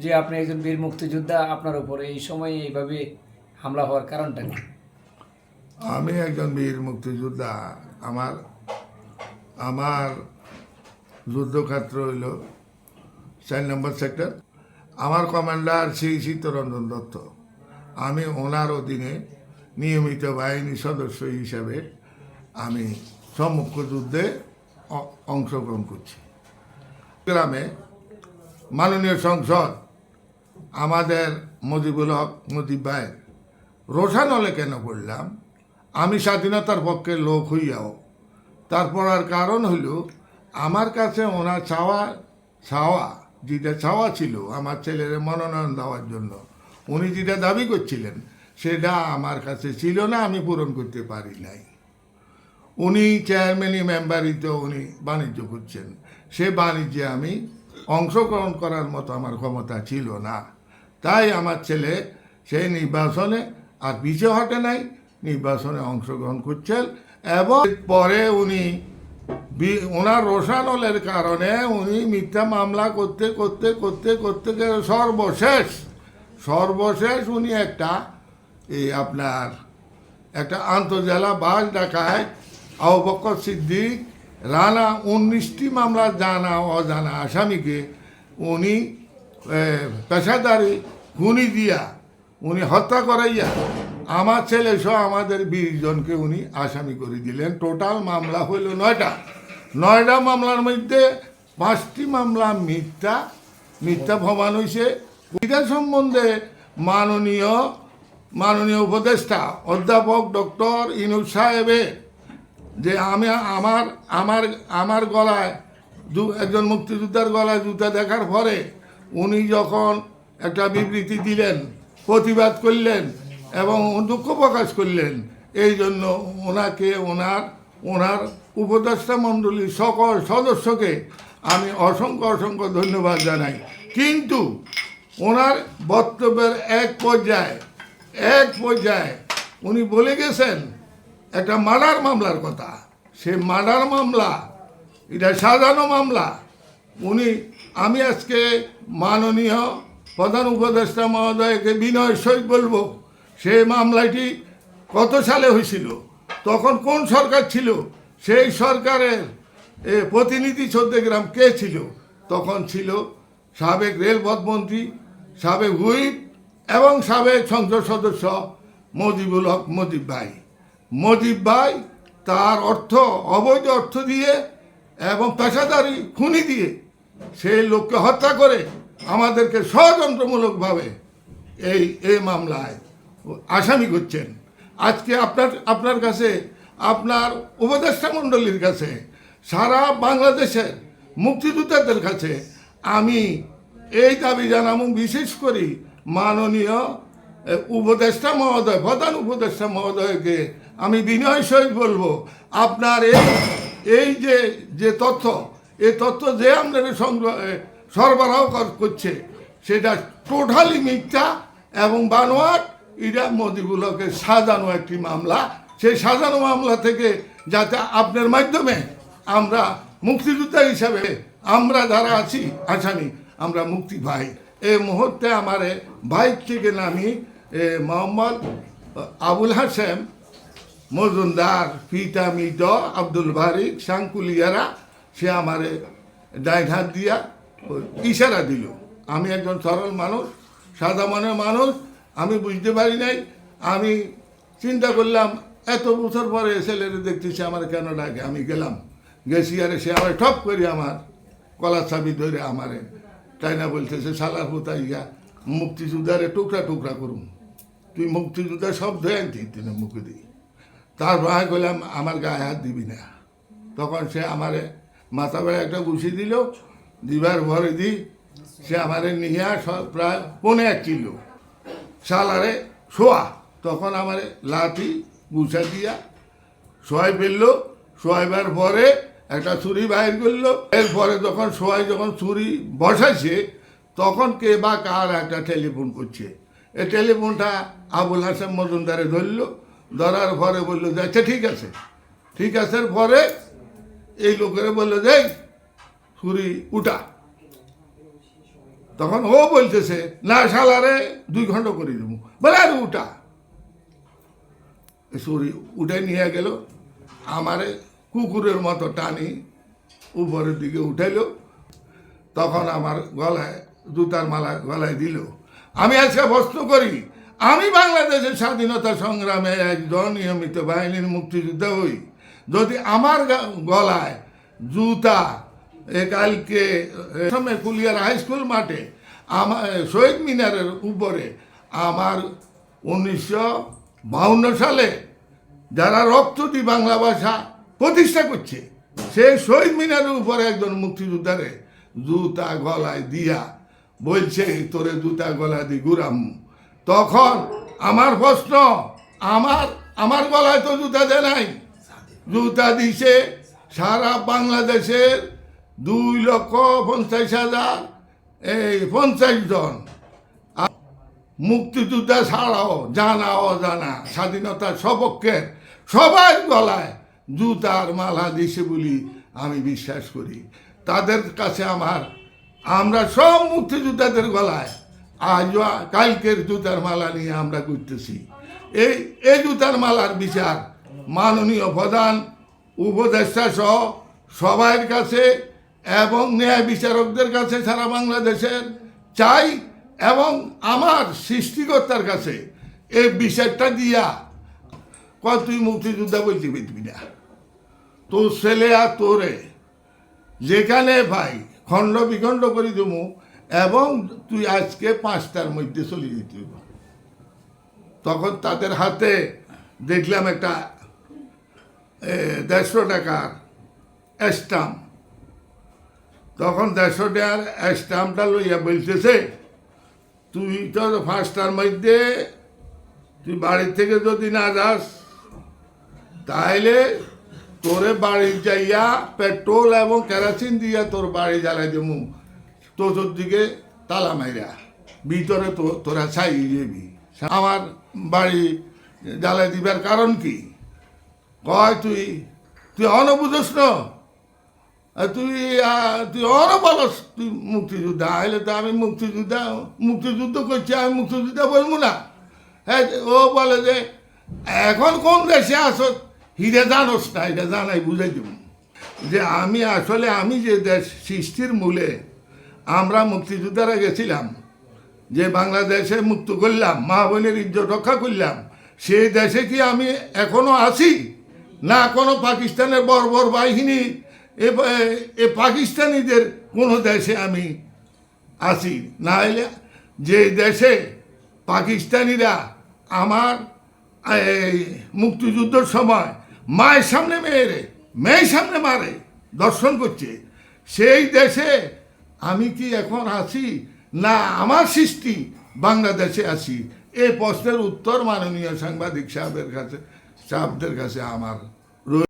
যে আপনি একজন বীর মুক্তিযোদ্ধা, আপনার উপরে এই সময়ে এইভাবে হামলা হওয়ার কারণটা কি? আমি একজন বীর মুক্তিযোদ্ধা। আমার আমার যুদ্ধক্ষেত্র হইল 4 নম্বর সেক্টর। আমার কমান্ডার শ্রী চিত্তরঞ্জন দত্ত। আমি ওনার অধীনে নিয়মিত বাহিনী সদস্য হিসাবে আমি সম্মুখ যুদ্ধে অংশগ্রহণ করছি। গ্রামে মাননীয় সংসদ আমাদের মুজিবুল হক মুজিব ভাইয়ের রোষানলে কেন পড়লাম, আমি স্বাধীনতার পক্ষে লোক হইয়াও তার পড়ার কারণ হইল আমার কাছে ওনার চাওয়া যেটা চাওয়া ছিল আমার ছেলের মনোনয়ন দেওয়ার জন্য, উনি যেটা দাবি করছিলেন সেটা আমার কাছে ছিল না, আমি পূরণ করতে পারি নাই। উনি চেয়ারম্যানই মেম্বারিতে উনি বাণিজ্য করছেন, সে বাণিজ্যে আমি অংশগ্রহণ করার মতো আমার ক্ষমতা ছিল না। তাই আমার ছেলে সেই নির্বাচনে আর পিছিয়ে হটে নাই, নির্বাচনে অংশগ্রহণ করছেন। এবং পরে উনি ওনার রোষানলের কারণে উনি মিথ্যা মামলা করতে করতে করতে করতে সর্বশেষ উনি আপনার একটা আন্তজেলা বাস ডাকায় আবু বকর সিদ্দিক রানা 19টি মামলা জানা অজানা আসামিকে উনি পেশাদারি খুনি দিয়া উনি হত্যা করাইয়া আমার ছেলে সহ আমাদের 20 জনকে উনি আসামি করে দিলেন। টোটাল মামলা হইল 9টা মামলার মধ্যে 5টি মামলা মিথ্যা প্রমাণ হয়েছে। এটা সম্বন্ধে মাননীয় উপদেষ্টা অধ্যাপক ডক্টর ইনুস সাহেবের যে আমি আমার গলায় একজন মুক্তিযোদ্ধার গলায় জুতা দেখার পরে উনি যখন একটা বিবৃতি দিলেন, প্রতিবাদ করলেন এবং দুঃখ প্রকাশ করলেন, এই জন্য ওনাকে ওনার উপদেষ্টা মণ্ডলীর সকল সদস্যকে আমি অসংখ্য ধন্যবাদ জানাই। কিন্তু ওনার বক্তব্যের এক পর্যায়ে উনি বলে গেছেন একটা মার্ডার মামলার কথা। সে মার্ডার মামলা এটা সাজানো মামলা। আমি আজকে মাননীয় প্রধান উপদেষ্টা মহোদয়কে বিনয়ের সহিত বলবো, সেই মামলাটি কত সালে হয়েছিল, তখন কোন সরকার ছিল, সেই সরকারের প্রতিনিধি চৌদ্দগ্রাম কে ছিল? তখন ছিল সাবেক রেলপথ মন্ত্রী, সাবেক হুইপ এবং সাবেক সংসদ সদস্য মুজিবুল হক মুজিব ভাই তার অবৈধ অর্থ দিয়ে এবং পেশাদারি খুনি দিয়ে সেই লোককে হত্যা করে আমাদেরকে ষড়যন্ত্রমূলকভাবে এই মামলায় আসামি করছেন। আজকে আপনার কাছে, আপনার উপদেষ্টা মণ্ডলীর কাছে, সারা বাংলাদেশের মুক্তিযোদ্ধাদের কাছে আমি এই দাবি জানাবো, বিশেষ করে মাননীয় উপদেষ্টা মহোদয়, প্রধান উপদেষ্টা মহোদয়কে আমি বিনয় সহিত বলবো, আপনার এই যে তথ্য, এই তথ্য যে আমাদের সরবরাহ করছে সেটা টোটালি মিথ্যা এবং বানোয়াট। এটা মুজিবুল হকের সাজানো একটি মামলা। সেই সাজানো মামলা থেকে যাতে আপনার মাধ্যমে আমরা মুক্তিযোদ্ধা হিসাবে আমরা যারা আছি আসামি, আমরা মুক্তি পাই। এই মুহূর্তে আমার বাইক থেকে নামি মোহাম্মদ আবুল হাসেম মজুমদার, পিতা মৃত আব্দুল বারিক সাংকুলিয়ারা, সে আমারে ডাইন হাত দিয়া ইশারা দিল। আমি একজন সরল মানুষ, সাদা মনের মানুষ, আমি বুঝতে পারি নাই। আমি চিন্তা করলাম এত বছর পরে ছেলেরে দেখতেছি আমার কেন ডাকে। আমি গেছি আরে সে আমার ঠপ করে আমার কলার চাবি ধরে আমারে তাই না বলতেছে, সালার পুতা ইয়া মুক্তিযোদ্ধারে টুকরা করুন, তুই মুক্তিযোদ্ধা সব ধরে আনতি মুখে দিই। তারপর আমি বললাম আমার গায়ে হাত দিবি না। তখন সে আমারে মাথা বেড়ে একটা ঘুষি দিবার ভরে সে আমারে নিয়ে প্রায় 1.5 কিলো সালারে শোয়া। তখন আমারে লাঠি গুছা দিয়া শোয়াই ফেললো। শোয়াইবার পরে একটা ছুরি বাইর করলো। এরপরে যখন ছুরি বসাইছে তখন কে বা কার একটা টেলিফোন করছে। এই টেলিফোনটা আবুল হাসেম মজুমদারে ধরার পরে বললো যে আচ্ছা ঠিক আছে। পরে এই লোকেরা বললো যে ছুরি উঠা। তখন ও বলতেছে না শালারে 2 খণ্ড করে দেবো, বলে আর উঠা সরি উঠে নিয়ে গেল, আমারে কুকুরের মতো টানি উপরের দিকে উঠাইলো। তখন আমার গলায় জুতার মালা গলায় দিল। আমি আজকে প্রশ্ন করি, আমি বাংলাদেশের স্বাধীনতা সংগ্রামে একজন নিয়মিত বাহিনীর মুক্তিযোদ্ধা হই, যদি আমার গলায় জুতা কালকে সময় কুলিয়ার হাই স্কুল মাঠে আমার শহীদ মিনারের উপরে আমার 1952 সালে যারা রক্ত দিয়ে বাংলা ভাষা প্রতিষ্ঠা করছে, সেই শহীদ মিনারের উপরে একজন মুক্তিযোদ্ধারে জুতা গলায় দিয়া বলছে তোরে জুতা গলা দিয়ে ঘুরাম, তখন আমার প্রশ্ন, আমার গলায় তো জুতা দেয় নাই, জুতা দিছে সারা বাংলাদেশের 2,50,000 50 জন মুক্তিযোদ্ধা ছাড়াও জানা অজানা স্বাধীনতার সপক্ষের সবার গলায় জুতার মালা দিছে বলি আমি বিশ্বাস করি। তাদের কাছে আমরা সব মুক্তিযোদ্ধাদের গলায় আজ কালকের জুতার মালা নিয়ে আমরা করতেছি। এই জুতার মালার বিচার মাননীয় প্রধান উপদেষ্টা সহ সবার কাছে এবং ন্যায় বিচারকদের কাছে সারা বাংলাদেশের চাই, এবং আমার সৃষ্টিকর্তার কাছে এই বিচারটা দিয়া তুই মুক্তিযোদ্ধা বলতে পারবি না, তোর ছেলে আর তোরে যেখানে ভাই খণ্ড বিখণ্ড করে দেবো, এবং তুই আজকে 5টার মধ্যে চলে যেতে হবে। তখন তাদের হাতে দেখলাম একটা 150 টাকার স্টাম্প। তখন 150 টাকার স্টাম্পটা লইয়া বলতেছে তুই তো 5টার মধ্যে তুই বাড়ি থেকে যদি না যাস তাহলে তোরে বাড়ি যাইয়া পেট্রোল এবং কেরাসিন দিয়া তোর বাড়ি জ্বালাই দেবো, তোর দিকে তালা মাইরা ভিতরে তোরা ছাই যাবি। আমার বাড়ি জ্বালাই দিবার কারণ কি? কয় তুই অনবুঝস না, তুই বলস তুই মুক্তিযোদ্ধা, আইলে তো আমি মুক্তিযুদ্ধ করছি, আমি মুক্তিযোদ্ধা বলবো না। হ্যাঁ, ও বলে যে এখন কোন দেশে আসো হিরে জানোস না, এটা জানাই বুঝাই দেব যে আমি যে দেশ সৃষ্টির মূলে আমরা মুক্তিযোদ্ধারা গেছিলাম, যে বাংলাদেশে মুক্ত করলাম, মা বোনের ইজ্জত রক্ষা করলাম, সেই দেশে কি আমি এখনো আছি? না কোনো পাকিস্তানের বর্বর বাহিনী এ পাকিস্তানিদের কোনো দেশে আমি আছি? না হলে যে দেশে পাকিস্তানিরা আমার মুক্তিযুদ্ধের সময় মায়ের সামনে মেয়ের সামনে মারে দর্শন করছে, সেই দেশে আমি কি এখন আছি? না আমার সৃষ্টি বাংলাদেশে আছি? এই প্রশ্নের উত্তর মাননীয় সাংবাদিক সাহেবদের কাছে আমার